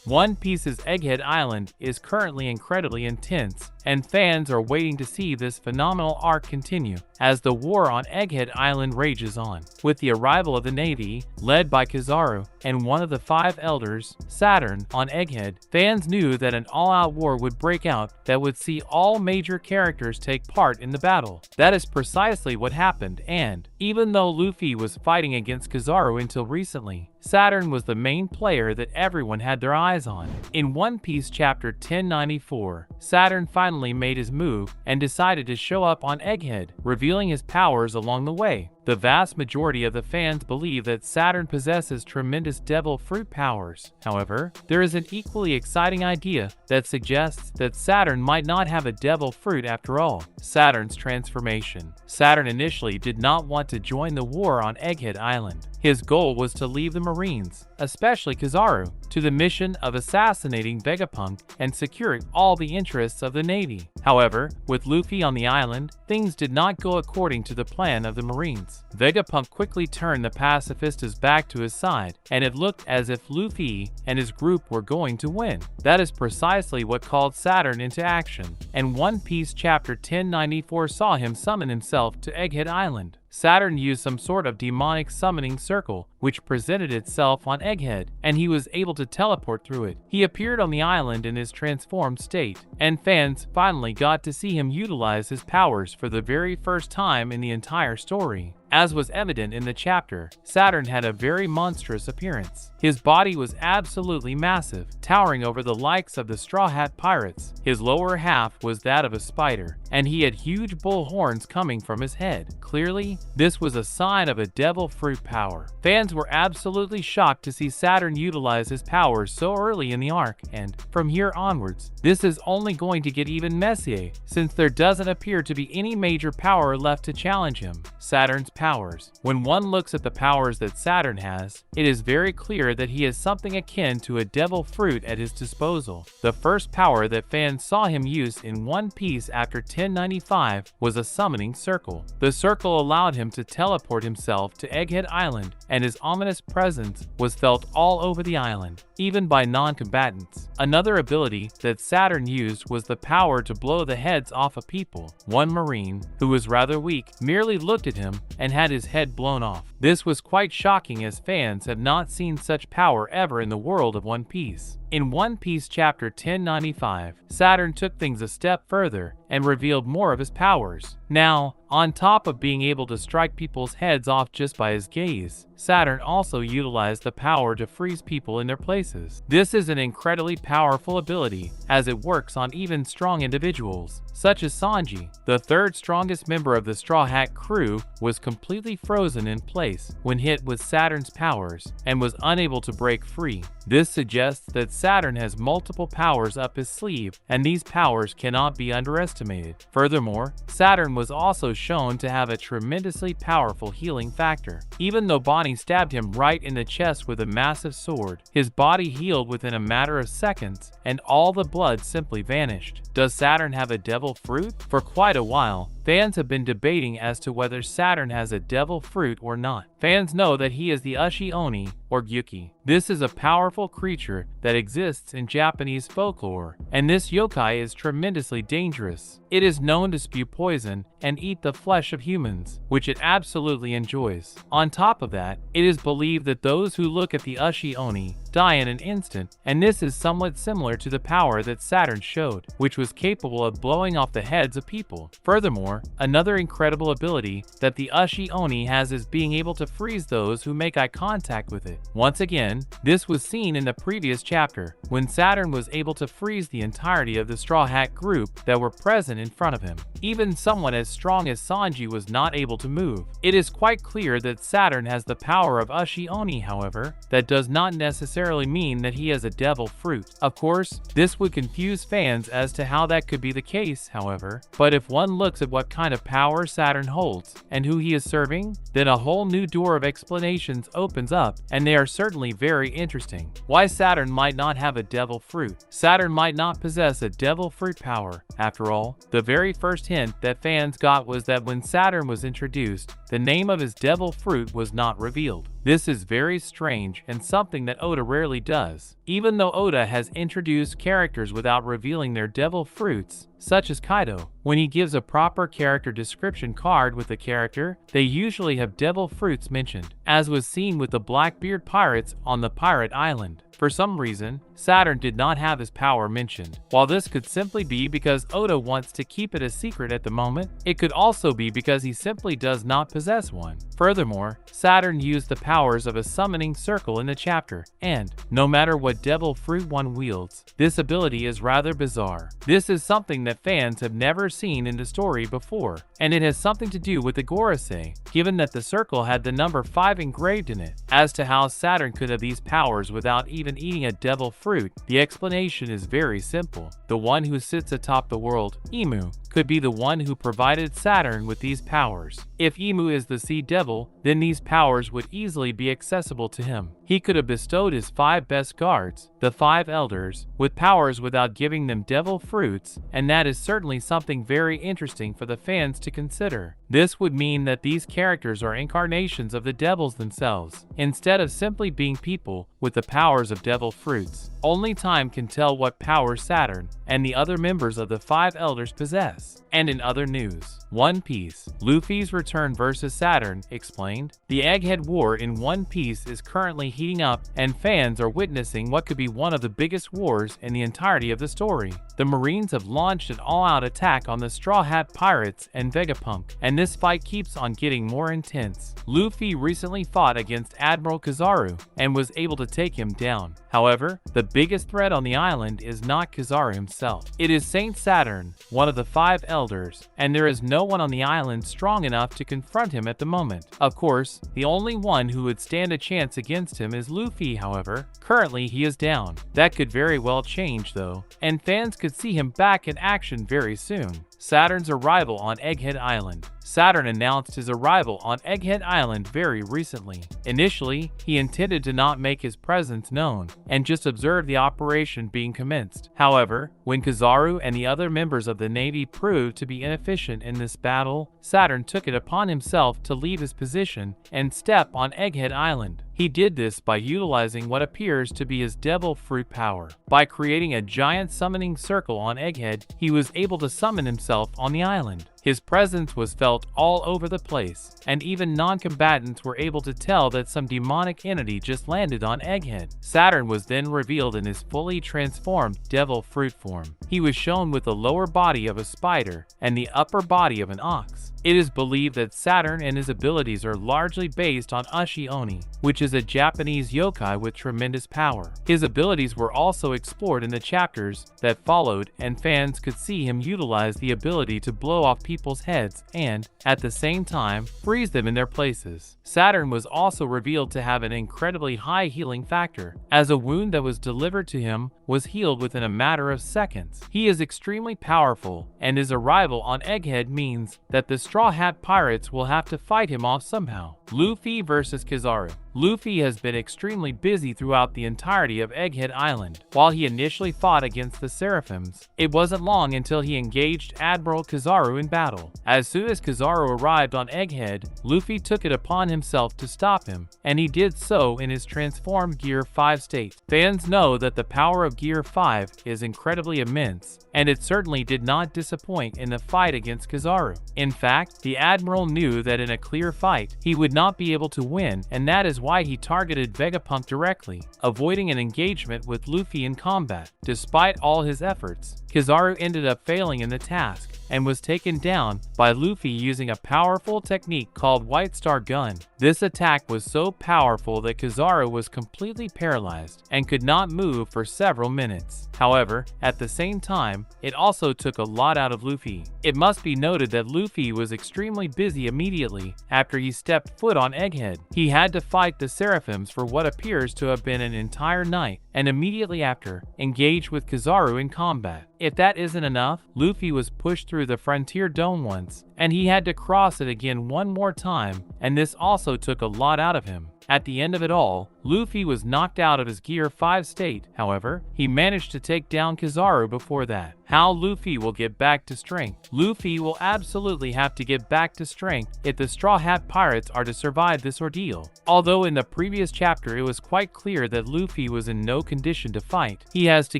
One Piece's Egghead Island is currently incredibly intense, and fans are waiting to see this phenomenal arc continue as the war on Egghead Island rages on. With the arrival of the Navy, led by Kizaru and one of the 5 elders, Saturn, on Egghead, fans knew that an all-out war would break out that would see all major characters take part in the battle. That is precisely what happened, and even though Luffy was fighting against Kizaru until recently, Saturn was the main player that everyone had their eyes on. In One Piece chapter 1094, Saturn finally made his move and decided to show up on Egghead, revealing his powers along the way. The vast majority of the fans believe that Saturn possesses tremendous devil fruit powers. However, there is an equally exciting idea that suggests that Saturn might not have a devil fruit after all. Saturn's transformation. Saturn initially did not want to join the war on Egghead Island. His goal was to leave the Marines, especially Kizaru, to the mission of assassinating Vegapunk and securing all the interests of the Navy. However, with Luffy on the island, things did not go according to the plan of the Marines. Vegapunk quickly turned the pacifistas back to his side, and it looked as if Luffy and his group were going to win. That is precisely what called Saturn into action, and One Piece chapter 1094 saw him summon himself to Egghead Island. Saturn used some sort of demonic summoning circle, which presented itself on Egghead, and he was able to teleport through it. He appeared on the island in his transformed state, and fans finally got to see him utilize his powers for the very first time in the entire story. As was evident in the chapter, Saturn had a very monstrous appearance. His body was absolutely massive, towering over the likes of the Straw Hat Pirates. His lower half was that of a spider, and he had huge bull horns coming from his head. Clearly, this was a sign of a devil fruit power. Fans were absolutely shocked to see Saturn utilize his powers so early in the arc, and from here onwards, this is only going to get even messier, since there doesn't appear to be any major power left to challenge him. Saturn's powers. When one looks at the powers that Saturn has, it is very clear that he has something akin to a devil fruit at his disposal. The first power that fans saw him use in One Piece after 1095 was a summoning circle. The circle allowed him to teleport himself to Egghead Island, and his ominous presence was felt all over the island, even by non-combatants. Another ability that Saturn used was the power to blow the heads off of people. One Marine, who was rather weak, merely looked at him and had his head blown off. This was quite shocking, as fans have not seen such power ever in the world of One Piece. In One Piece chapter 1095, Saturn took things a step further and revealed more of his powers. Now, on top of being able to strike people's heads off just by his gaze, Saturn also utilized the power to freeze people in their places. This is an incredibly powerful ability, as it works on even strong individuals, such as Sanji. The third strongest member of the Straw Hat crew was completely frozen in place when hit with Saturn's powers and was unable to break free. This suggests that Saturn has multiple powers up his sleeve, and these powers cannot be underestimated. Furthermore, Saturn was also shown to have a tremendously powerful healing factor. Even though Bonnie stabbed him right in the chest with a massive sword, his body healed within a matter of seconds, and all the blood simply vanished. Does Saturn have a devil fruit? For quite a while, fans have been debating as to whether Saturn has a devil fruit or not. Fans know that he is the Ushi Oni, or Gyuki. This is a powerful creature that exists in Japanese folklore, and this yokai is tremendously dangerous. It is known to spew poison and eat the flesh of humans, which it absolutely enjoys. On top of that, it is believed that those who look at the Ushi Oni die in an instant, and this is somewhat similar to the power that Saturn showed, which was capable of blowing off the heads of people. Furthermore, another incredible ability that the Ushi Oni has is being able to freeze those who make eye contact with it. Once again, this was seen in the previous chapter, when Saturn was able to freeze the entirety of the Straw Hat group that were present in front of him. Even someone as strong as Sanji was not able to move. It is quite clear that Saturn has the power of Ushi Oni. However, that does not necessarily mean that he has a devil fruit. Of course, this would confuse fans as to how that could be the case, however, but if one looks at what kind of power Saturn holds and who he is serving, then a whole new door of explanations opens up, and they are certainly very interesting. Why Saturn might not have a devil fruit? Saturn might not possess a devil fruit power. After all, the very first hint that fans got was that when Saturn was introduced, the name of his devil fruit was not revealed. This is very strange and something that Oda rarely does. Even though Oda has introduced characters without revealing their devil fruits, such as Kaido, when he gives a proper character description card with the character, they usually have devil fruits mentioned, as was seen with the Blackbeard pirates on the pirate island. For some reason, Saturn did not have his power mentioned. While this could simply be because Oda wants to keep it a secret at the moment, it could also be because he simply does not possess one. Furthermore, Saturn used the powers of a summoning circle in the chapter, and, no matter what devil fruit one wields, this ability is rather bizarre. This is something that fans have never seen in the story before, and it has something to do with the gorosei, given that the circle had the number 5 engraved in it. As to how Saturn could have these powers without even eating a devil fruit, the explanation is very simple. The one who sits atop the world, Imu, could be the one who provided Saturn with these powers. If Imu is the sea devil, then these powers would easily be accessible to him. He could have bestowed his 5 best guards, the 5 elders, with powers without giving them devil fruits, and that is certainly something very interesting for the fans to consider. This would mean that these characters are incarnations of the devils themselves, instead of simply being people with the powers of devil fruits. Only time can tell what powers Saturn and the other members of the 5 elders possess. And in other news, One Piece, Luffy's return versus Saturn explained. The Egghead War in One Piece is currently heating up, and fans are witnessing what could be one of the biggest wars in the entirety of the story. The Marines have launched an all-out attack on the Straw Hat Pirates and Vegapunk, and this fight keeps on getting more intense. Luffy recently fought against Admiral Kizaru and was able to take him down. However, the biggest threat on the island is not Kizaru himself. It is Saint Saturn, one of the 5 elders, and there is no one on the island strong enough to confront him at the moment. Of course, the only one who would stand a chance against him is Luffy. However, currently he is down. That could very well change though, and fans could see him back in action very soon. Saturn's arrival on Egghead Island. Saturn announced his arrival on Egghead Island very recently. Initially, he intended to not make his presence known and just observe the operation being commenced. However, when Kizaru and the other members of the Navy proved to be inefficient in this battle, Saturn took it upon himself to leave his position and step on Egghead Island. He did this by utilizing what appears to be his devil fruit power. By creating a giant summoning circle on Egghead, he was able to summon himself on the island. His presence was felt all over the place, and even non-combatants were able to tell that some demonic entity just landed on Egghead. Saturn was then revealed in his fully transformed devil fruit form. He was shown with the lower body of a spider and the upper body of an ox. It is believed that Saturn and his abilities are largely based on Ushi Oni, which is a Japanese yokai with tremendous power. His abilities were also explored in the chapters that followed, and fans could see him utilize the ability to blow off people's heads and, at the same time, freeze them in their places. Saturn was also revealed to have an incredibly high healing factor, as a wound that was delivered to him was healed within a matter of seconds. He is extremely powerful, and his arrival on Egghead means that the Straw Hat Pirates will have to fight him off somehow. Luffy versus Kizaru. Luffy has been extremely busy throughout the entirety of Egghead Island. While he initially fought against the Seraphims, it wasn't long until he engaged Admiral Kizaru in battle. As soon as Kizaru arrived on Egghead, Luffy took it upon himself to stop him, and he did so in his transformed Gear 5 state. Fans know that the power of Gear 5 is incredibly immense, and it certainly did not disappoint in the fight against Kizaru. In fact, the Admiral knew that in a clear fight, he would not be able to win, and that is why he targeted Vegapunk directly, avoiding an engagement with Luffy in combat. Despite all his efforts, Kizaru ended up failing in the task and was taken down by Luffy using a powerful technique called White Star Gun. This attack was so powerful that Kizaru was completely paralyzed and could not move for several minutes. However, at the same time, it also took a lot out of Luffy. It must be noted that Luffy was extremely busy immediately after he stepped foot on Egghead. He had to fight the Seraphims for what appears to have been an entire night, and immediately after, engaged with Kizaru in combat. If that isn't enough, Luffy was pushed through the Frontier Dome once, and he had to cross it again one more time, and this also took a lot out of him. At the end of it all, Luffy was knocked out of his Gear 5 state. However, he managed to take down Kizaru before that. How Luffy will get back to strength? Luffy will absolutely have to get back to strength if the Straw Hat Pirates are to survive this ordeal. Although in the previous chapter it was quite clear that Luffy was in no condition to fight, he has to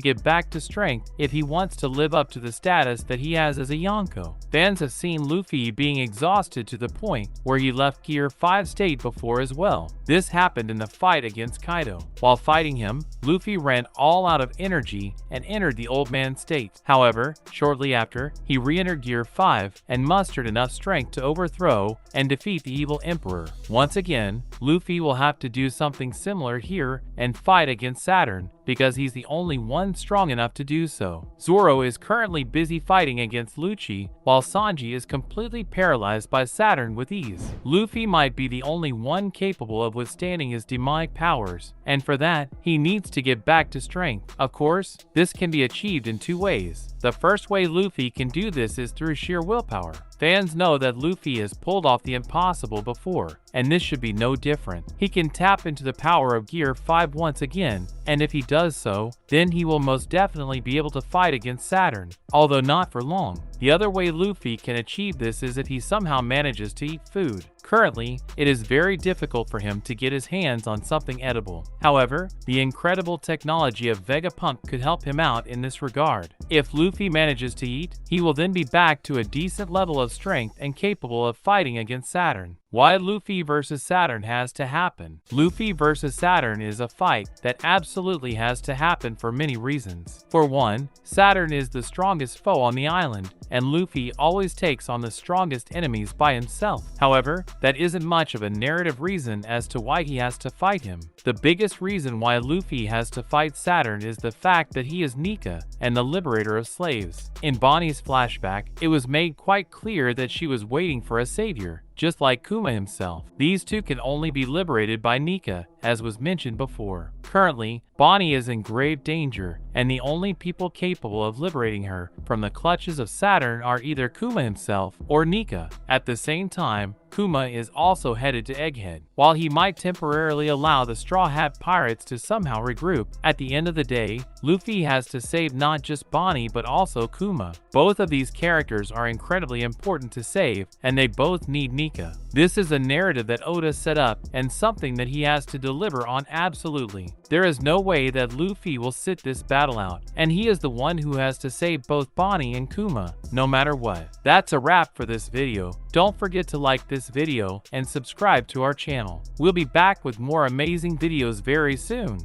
get back to strength if he wants to live up to the status that he has as a Yonko. Fans have seen Luffy being exhausted to the point where he left Gear 5 state before as well. This happened in the fight against Kaido. While fighting him, Luffy ran all out of energy and entered the old man state. However, shortly after, he re-entered Gear 5 and mustered enough strength to overthrow and defeat the evil Emperor. Once again, Luffy will have to do something similar here and fight against Saturn, because he's the only one strong enough to do so. Zoro is currently busy fighting against Lucci, while Sanji is completely paralyzed by Saturn with ease. Luffy might be the only one capable of withstanding his demonic powers, and for that, he needs to get back to strength. Of course, this can be achieved in two ways. The first way Luffy can do this is through sheer willpower. Fans know that Luffy has pulled off the impossible before, and this should be no different. He can tap into the power of Gear 5 once again, and if he does so, then he will most definitely be able to fight against Saturn, although not for long. The other way Luffy can achieve this is if he somehow manages to eat food. Currently, it is very difficult for him to get his hands on something edible. However, the incredible technology of Vegapunk could help him out in this regard. If Luffy manages to eat, he will then be back to a decent level of strength and capable of fighting against Saturn. Why Luffy versus Saturn has to happen? Luffy versus Saturn is a fight that absolutely has to happen for many reasons. For one, Saturn is the strongest foe on the island, and Luffy always takes on the strongest enemies by himself. However, that isn't much of a narrative reason as to why he has to fight him. The biggest reason why Luffy has to fight Saturn is the fact that he is Nika and the liberator of slaves. In Bonnie's flashback, it was made quite clear that she was waiting for a savior, just like Kuma himself. These two can only be liberated by Nika, as was mentioned before. Currently, Bonnie is in grave danger, and the only people capable of liberating her from the clutches of Saturn are either Kuma himself or Nika. At the same time, Kuma is also headed to Egghead. While he might temporarily allow the Straw Hat Pirates to somehow regroup, at the end of the day, Luffy has to save not just Bonnie but also Kuma. Both of these characters are incredibly important to save, and they both need Nika. This is a narrative that Oda set up and something that he has to deliver on absolutely. There is no way that Luffy will sit this battle out, and he is the one who has to save both Bonnie and Kuma, no matter what. That's a wrap for this video. Don't forget to like this video and subscribe to our channel. We'll be back with more amazing videos very soon.